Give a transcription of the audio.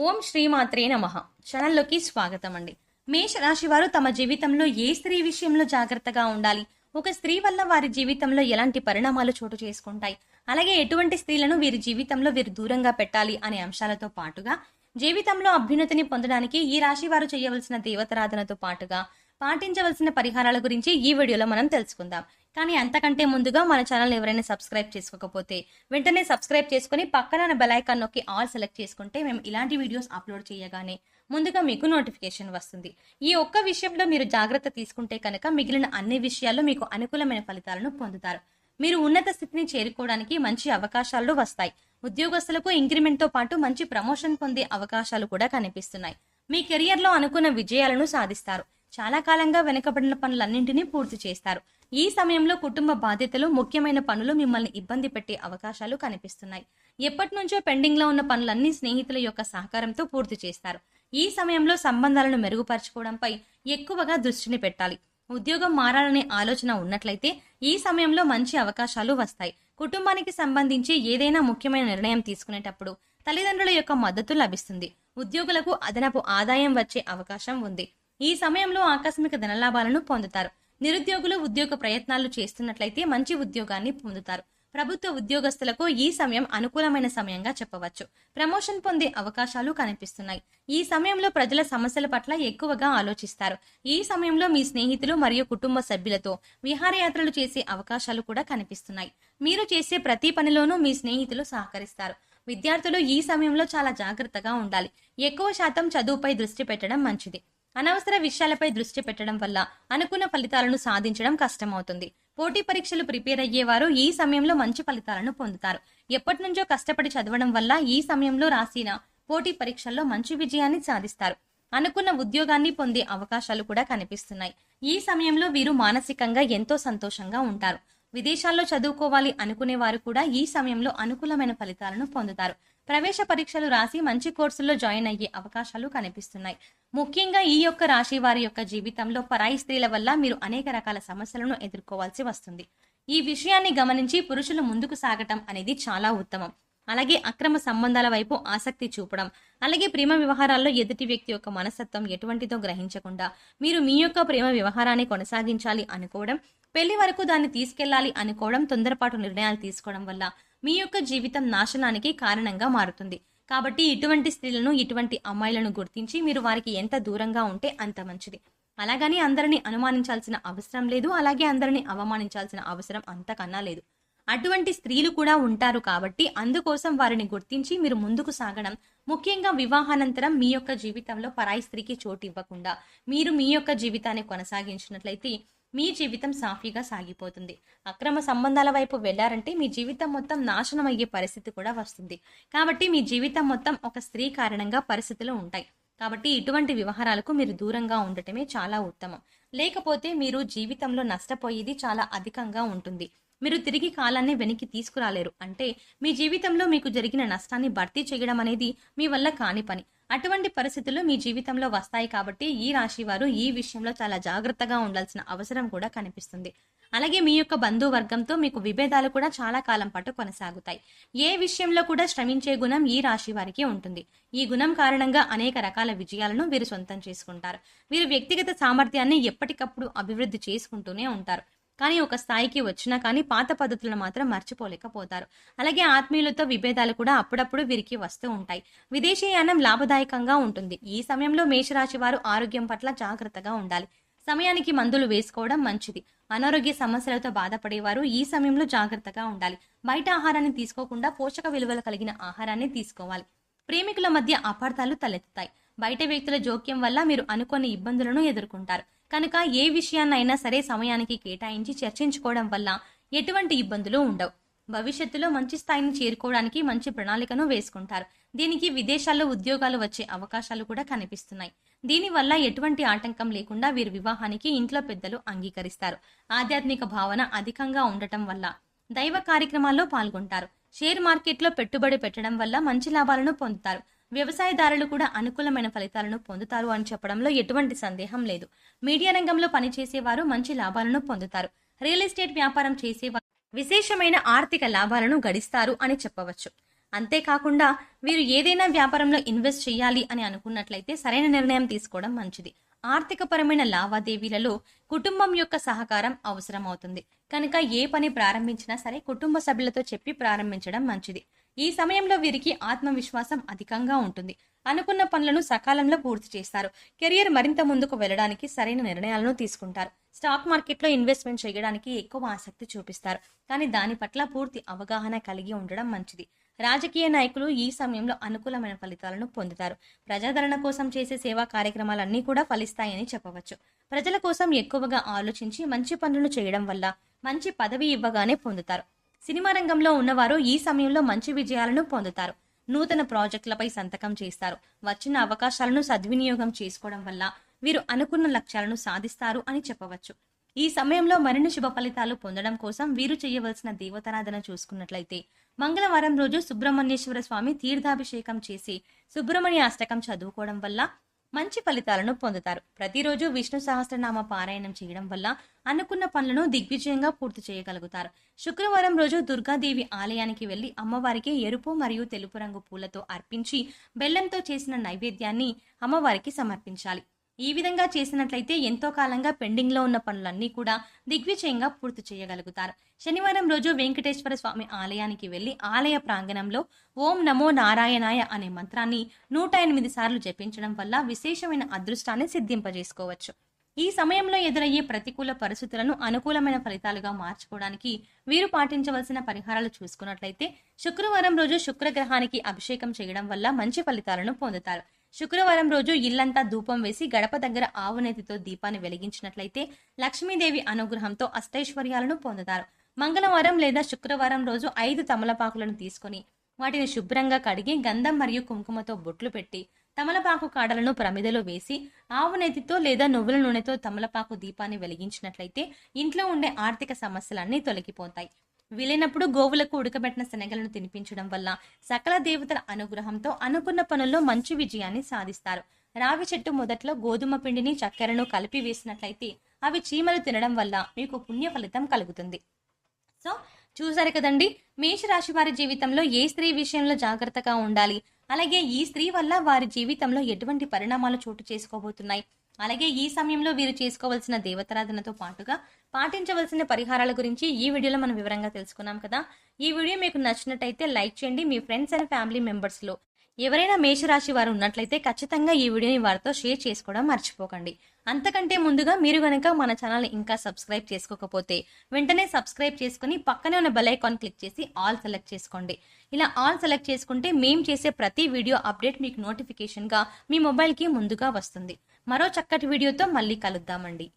ఓం శ్రీమాత్రే నమః. ఛానల్లోకి స్వాగతం అండి. మేష రాశి వారు తమ జీవితంలో ఏ స్త్రీ విషయంలో జాగ్రత్తగా ఉండాలి, ఒక స్త్రీ వల్ల వారి జీవితంలో ఎలాంటి పరిణామాలు చోటు చేసుకుంటాయి, అలాగే ఎటువంటి స్త్రీలను వీరి జీవితంలో వీరు దూరంగా పెట్టాలి అనే అంశాలతో పాటుగా జీవితంలో అభ్యున్నతిని పొందడానికి ఈ రాశి వారు చేయవలసిన దేవతారాధనతో పాటుగా పాటించవలసిన పరిహారాల గురించి ఈ వీడియోలో మనం తెలుసుకుందాం. కానీ అంతకంటే ముందుగా మన ఛానల్ ఎవరైనా సబ్స్క్రైబ్ చేసుకోకపోతే వెంటనే సబ్స్క్రైబ్ చేసుకుని పక్కన బెల్ ఐకాన్ నొక్కి ఆల్ సెలెక్ట్ చేసుకుంటే మేము ఇలాంటి వీడియోస్ అప్లోడ్ చేయగానే ముందుగా మీకు నోటిఫికేషన్ వస్తుంది. ఈ ఒక్క విషయంలో మీరు జాగ్రత్త తీసుకుంటే కనుక మిగిలిన అన్ని విషయాల్లో మీకు అనుకూలమైన ఫలితాలను పొందుతారు. మీరు ఉన్నత స్థితిని చేరుకోవడానికి మంచి అవకాశాలు వస్తాయి. ఉద్యోగస్తులకు ఇంక్రిమెంట్ తో పాటు మంచి ప్రమోషన్ పొందే అవకాశాలు కూడా కనిపిస్తున్నాయి. మీ కెరియర్ లో అనుకున్న విజయాలను సాధిస్తారు. చాలా కాలంగా వెనుకబడిన పనులన్నింటినీ పూర్తి చేస్తారు. ఈ సమయంలో కుటుంబ బాధ్యతలు, ముఖ్యమైన పనులు మిమ్మల్ని ఇబ్బంది పెట్టే అవకాశాలు కనిపిస్తున్నాయి. ఎప్పటి నుంచో పెండింగ్ లో ఉన్న పనులన్నీ స్నేహితుల యొక్క సహకారంతో పూర్తి చేస్తారు. ఈ సమయంలో సంబంధాలను మెరుగుపరచుకోవడంపై ఎక్కువగా దృష్టిని పెట్టాలి. ఉద్యోగం మారాలనే ఆలోచన ఉన్నట్లయితే ఈ సమయంలో మంచి అవకాశాలు వస్తాయి. కుటుంబానికి సంబంధించి ఏదైనా ముఖ్యమైన నిర్ణయం తీసుకునేటప్పుడు తల్లిదండ్రుల యొక్క మద్దతు లభిస్తుంది. ఉద్యోగులకు అదనపు ఆదాయం వచ్చే అవకాశం ఉంది. ఈ సమయంలో ఆకస్మిక ధనలాభాలను పొందుతారు. నిరుద్యోగులు ఉద్యోగ ప్రయత్నాలు చేస్తున్నట్లయితే మంచి ఉద్యోగాన్ని పొందుతారు. ప్రభుత్వ ఉద్యోగస్తులకు ఈ సమయం అనుకూలమైన సమయంగా చెప్పవచ్చు. ప్రమోషన్ పొందే అవకాశాలు కనిపిస్తున్నాయి. ఈ సమయంలో ప్రజల సమస్యల పట్ల ఎక్కువగా ఆలోచిస్తారు. ఈ సమయంలో మీ స్నేహితులు మరియు కుటుంబ సభ్యులతో విహారయాత్రలు చేసే అవకాశాలు కూడా కనిపిస్తున్నాయి. మీరు చేసే ప్రతి పనిలోనూ మీ స్నేహితులు సహకరిస్తారు. విద్యార్థులు ఈ సమయంలో చాలా జాగ్రత్తగా ఉండాలి. ఎక్కువ శాతం చదువుపై దృష్టి పెట్టడం మంచిది. అనవసర విషయాలపై దృష్టి పెట్టడం వల్ల అనుకున్న ఫలితాలను సాధించడం కష్టమవుతుంది. పోటీ పరీక్షలు ప్రిపేర్ అయ్యేవారు ఈ సమయంలో మంచి ఫలితాలను పొందుతారు. ఎప్పటి నుంచో కష్టపడి చదవడం వల్ల ఈ సమయంలో రాసిన పోటీ పరీక్షల్లో మంచి విజయాన్ని సాధిస్తారు. అనుకున్న ఉద్యోగాన్ని పొందే అవకాశాలు కూడా కనిపిస్తున్నాయి. ఈ సమయంలో వీరు మానసికంగా ఎంతో సంతోషంగా ఉంటారు. విదేశాల్లో చదువుకోవాలి అనుకునే వారు కూడా ఈ సమయంలో అనుకూలమైన ఫలితాలను పొందుతారు. ప్రవేశ పరీక్షలు రాసి మంచి కోర్సుల్లో జాయిన్ అయ్యే అవకాశాలు కనిపిస్తున్నాయి. ముఖ్యంగా ఈ యొక్క రాశి వారి యొక్క జీవితంలో పరాయి స్త్రీల వల్ల మీరు అనేక రకాల సమస్యలను ఎదుర్కోవాల్సి వస్తుంది. ఈ విషయాన్ని గమనించి పురుషులు ముందుకు సాగటం అనేది చాలా ఉత్తమం. అలాగే అక్రమ సంబంధాల వైపు ఆసక్తి చూపడం, అలాగే ప్రేమ వ్యవహారాల్లో ఎదుటి వ్యక్తి యొక్క మనస్తత్వం ఎటువంటిదో గ్రహించకుండా మీరు మీ యొక్క ప్రేమ వ్యవహారాన్ని కొనసాగించాలి అనుకోవడం, పెళ్లి వరకు దాన్ని తీసుకెళ్లాలి అనుకోవడం, తొందరపాటు నిర్ణయాలు తీసుకోవడం వల్ల మీ యొక్క జీవితం నాశనానికి కారణంగా మారుతుంది. కాబట్టి ఇటువంటి స్త్రీలను, ఇటువంటి అమ్మాయిలను గుర్తించి మీరు వారికి ఎంత దూరంగా ఉంటే అంత మంచిది. అలాగని అందరినీ అనుమానించాల్సిన అవసరం లేదు, అలాగే అందరినీ అవమానించాల్సిన అవసరం అంతకన్నా లేదు. అటువంటి స్త్రీలు కూడా ఉంటారు కాబట్టి అందుకోసం వారిని గుర్తించి మీరు ముందుకు సాగడం, ముఖ్యంగా వివాహానంతరం మీ యొక్క జీవితంలో పరాయి స్త్రీకి చోటు ఇవ్వకుండా మీరు మీ యొక్క జీవితాన్ని కొనసాగించినట్లయితే మీ జీవితం సాఫీగా సాగిపోతుంది. అక్రమ సంబంధాల వైపు వెళ్లారంటే మీ జీవితం మొత్తం నాశనం అయ్యే పరిస్థితి కూడా వస్తుంది. కాబట్టి మీ జీవితం మొత్తం ఒక స్త్రీ కారణంగా పరిస్థితులు ఉంటాయి. కాబట్టి ఇటువంటి వ్యవహారాలకు మీరు దూరంగా ఉండటమే చాలా ఉత్తమం. లేకపోతే మీరు జీవితంలో నష్టపోయేది చాలా అధికంగా ఉంటుంది. మీరు తిరిగి కాలాన్ని వెనక్కి తీసుకురాలేరు. అంటే మీ జీవితంలో మీకు జరిగిన నష్టాన్ని భర్తీ చేయడం అనేది మీ వల్ల కాని పని. అటువంటి పరిస్థితులు మీ జీవితంలో వస్తాయి. కాబట్టి ఈ రాశి వారు ఈ విషయంలో చాలా జాగ్రత్తగా ఉండాల్సిన అవసరం కూడా కనిపిస్తుంది. అలాగే మీ యొక్క బంధువర్గంతో మీకు విభేదాలు కూడా చాలా కాలం పాటు కొనసాగుతాయి. ఏ విషయంలో కూడా శ్రమించే గుణం ఈ రాశి వారికి ఉంటుంది. ఈ గుణం కారణంగా అనేక రకాల విజయాలను వీరు సొంతం చేసుకుంటారు. వీరు వ్యక్తిగత సామర్థ్యాన్ని ఎప్పటికప్పుడు అభివృద్ధి చేసుకుంటూనే ఉంటారు. కానీ ఒక స్థాయికి వచ్చినా కానీ పాత పద్ధతులను మాత్రం మర్చిపోలేకపోతారు. అలాగే ఆత్మీయులతో విభేదాలు కూడా అప్పుడప్పుడు వీరికి వస్తూ ఉంటాయి. విదేశీయానం లాభదాయకంగా ఉంటుంది. ఈ సమయంలో మేషరాశి వారు ఆరోగ్యం పట్ల జాగ్రత్తగా ఉండాలి. సమయానికి మందులు వేసుకోవడం మంచిది. అనారోగ్య సమస్యలతో బాధపడేవారు ఈ సమయంలో జాగ్రత్తగా ఉండాలి. బయట ఆహారాన్ని తీసుకోకుండా పోషక విలువలు కలిగిన ఆహారాన్ని తీసుకోవాలి. ప్రేమికుల మధ్య అపార్థాలు తలెత్తుతాయి. బయట వ్యక్తుల జోక్యం వల్ల మీరు అనుకోని ఇబ్బందులను ఎదుర్కొంటారు. కనుక ఏ విషయాన్నైనా సరే సమయానికి కేటాయించి చర్చించుకోవడం వల్ల ఎటువంటి ఇబ్బందులు ఉండవు. భవిష్యత్తులో మంచి స్థాయిని చేరుకోవడానికి మంచి ప్రణాళికను వేసుకుంటారు. దీనికి విదేశాల్లో ఉద్యోగాలు వచ్చే అవకాశాలు కూడా కనిపిస్తున్నాయి. దీనివల్ల ఎటువంటి ఆటంకం లేకుండా వీరి వివాహానికి ఇంట్లో పెద్దలు అంగీకరిస్తారు. ఆధ్యాత్మిక భావన అధికంగా ఉండటం వల్ల దైవ కార్యక్రమాల్లో పాల్గొంటారు. షేర్ మార్కెట్లో పెట్టుబడి పెట్టడం వల్ల మంచి లాభాలను పొందుతారు. వ్యవసాయదారులు కూడా అనుకూలమైన ఫలితాలను పొందుతారు అని చెప్పడంలో ఎటువంటి సందేహం లేదు. మీడియా రంగంలో పనిచేసేవారు మంచి లాభాలను పొందుతారు. రియల్ ఎస్టేట్ వ్యాపారం చేసేవారు విశేషమైన ఆర్థిక లాభాలను గడిస్తారు అని చెప్పవచ్చు. అంతేకాకుండా వీరు ఏదైనా వ్యాపారంలో ఇన్వెస్ట్ చేయాలి అని అనుకున్నట్లయితే సరైన నిర్ణయం తీసుకోవడం మంచిది. ఆర్థికపరమైన లావాదేవీలలో కుటుంబం యొక్క సహకారం అవసరం అవుతుంది కనుక ఏ పని ప్రారంభించినా సరే కుటుంబ సభ్యులతో చెప్పి ప్రారంభించడం మంచిది. ఈ సమయంలో వీరికి ఆత్మవిశ్వాసం అధికంగా ఉంటుంది. అనుకున్న పనులను సకాలంలో పూర్తి చేస్తారు. కెరియర్ మరింత ముందుకు వెళ్ళడానికి సరైన నిర్ణయాలను తీసుకుంటారు. స్టాక్ మార్కెట్లో ఇన్వెస్ట్మెంట్ చేయడానికి ఎక్కువ ఆసక్తి చూపిస్తారు కానీ దాని పట్ల పూర్తి అవగాహన కలిగి ఉండడం మంచిది. రాజకీయ నాయకులు ఈ సమయంలో అనుకూలమైన ఫలితాలను పొందుతారు. ప్రజాదరణ కోసం చేసే సేవా కార్యక్రమాలన్నీ కూడా ఫలిస్తాయని చెప్పవచ్చు. ప్రజల కోసం ఎక్కువగా ఆలోచించి మంచి పనులను చేయడం వల్ల మంచి పదవి ఇవ్వగానే పొందుతారు. సినిమా రంగంలో ఉన్నవారు ఈ సమయంలో మంచి విజయాలను పొందుతారు. నూతన ప్రాజెక్టులపై సంతకం చేస్తారు. వచ్చిన అవకాశాలను సద్వినియోగం చేసుకోవడం వల్ల వీరు అనుకున్న లక్ష్యాలను సాధిస్తారు అని చెప్పవచ్చు. ఈ సమయంలో మరిన్ని శుభ ఫలితాలు పొందడం కోసం వీరు చేయవలసిన దేవతారాధన చూసుకున్నట్లయితే మంగళవారం రోజు సుబ్రహ్మణ్యేశ్వర స్వామి తీర్థాభిషేకం చేసి సుబ్రహ్మణ్య అష్టకం చదువుకోవడం వల్ల మంచి ఫలితాలను పొందుతారు. ప్రతిరోజు విష్ణు సహస్రనామ పారాయణం చేయడం వల్ల అనుకున్న పనులను దిగ్విజయంగా పూర్తి చేయగలుగుతారు. శుక్రవారం రోజు దుర్గాదేవి ఆలయానికి వెళ్లి అమ్మవారికి ఎరుపు మరియు తెలుపు రంగు పూలతో అర్పించి బెల్లంతో చేసిన నైవేద్యాన్ని అమ్మవారికి సమర్పించాలి. ఈ విధంగా చేసినట్లయితే ఎంతో కాలంగా పెండింగ్ లో ఉన్న పనులన్నీ కూడా దిగ్విజయంగా పూర్తి చేయగలుగుతారు. శనివారం రోజు వెంకటేశ్వర స్వామి ఆలయానికి వెళ్లి ఆలయ ప్రాంగణంలో ఓం నమో నారాయణాయ అనే మంత్రాన్ని 108 సార్లు జపించడం వల్ల విశేషమైన అదృష్టాన్ని సిద్ధింపజేసుకోవచ్చు. ఈ సమయంలో ఎదురయ్యే ప్రతికూల పరిస్థితులను అనుకూలమైన ఫలితాలుగా మార్చుకోవడానికి వీరు పాటించవలసిన పరిహారాలు చూసుకున్నట్లయితే శుక్రవారం రోజు శుక్రగ్రహానికి అభిషేకం చేయడం వల్ల మంచి ఫలితాలను పొందుతారు. శుక్రవారం రోజు ఇల్లంతా ధూపం వేసి గడప దగ్గర ఆవునేతితో దీపాన్ని వెలిగించినట్లయితే లక్ష్మీదేవి అనుగ్రహంతో అష్టైశ్వర్యాలను పొందుతారు. మంగళవారం లేదా శుక్రవారం రోజు 5 తమలపాకులను తీసుకొని వాటిని శుభ్రంగా కడిగి గంధం మరియు కుంకుమతో బొట్లు పెట్టి తమలపాకు కాడలను ప్రమిదలో వేసి ఆవునేతితో లేదా నువ్వుల నూనెతో తమలపాకు దీపాన్ని వెలిగించినట్లయితే ఇంట్లో ఉండే ఆర్థిక సమస్యలన్నీ తొలగిపోతాయి. వీలైనప్పుడు గోవులకు ఉడకబెట్టిన శనగలను తినిపించడం వల్ల సకల దేవతల అనుగ్రహంతో అనుకున్న పనుల్లో మంచి విజయాన్ని సాధిస్తారు. రావి చెట్టు మొదట్లో గోధుమ పిండిని చక్కెరను కలిపి వేసినట్లయితే అవి చీమలు తినడం వల్ల మీకు పుణ్య ఫలితం కలుగుతుంది. సో చూసారు కదండి, మేషరాశి వారి జీవితంలో ఏ స్త్రీ విషయంలో జాగ్రత్తగా ఉండాలి, అలాగే ఈ స్త్రీ వల్ల వారి జీవితంలో ఎటువంటి పరిణామాలు చోటు చేసుకోబోతున్నాయి, అలాగే ఈ సమయంలో వీరు చేసుకోవాల్సిన దేవతారాధనతో పాటుగా పాటించవలసిన పరిహారాల గురించి ఈ వీడియోలో మనం వివరంగా తెలుసుకున్నాం కదా. ఈ వీడియో మీకు నచ్చినట్టయితే లైక్ చేయండి. మీ ఫ్రెండ్స్ అండ్ ఫ్యామిలీ మెంబర్స్ లో ఎవరైనా మేషరాశి వారు ఉన్నట్లయితే ఖచ్చితంగా ఈ వీడియోని వారితో షేర్ చేసుకోవడం మర్చిపోకండి. అంతకంటే ముందుగా మీరు గనక మన ఛానల్ ఇంకా సబ్స్క్రైబ్ చేసుకోకపోతే వెంటనే సబ్స్క్రైబ్ చేసుకుని పక్కనే ఉన్న బెల్ ఐకాన్ క్లిక్ చేసి ఆల్ సెలెక్ట్ చేసుకోండి. ఇలా ఆల్ సెలెక్ట్ చేసుకుంటే మేము చేసే ప్రతి వీడియో అప్డేట్ మీకు నోటిఫికేషన్ గా మీ మొబైల్ కి ముందుగా వస్తుంది. మరో చక్కటి వీడియోతో మళ్ళీ కలుద్దామండి.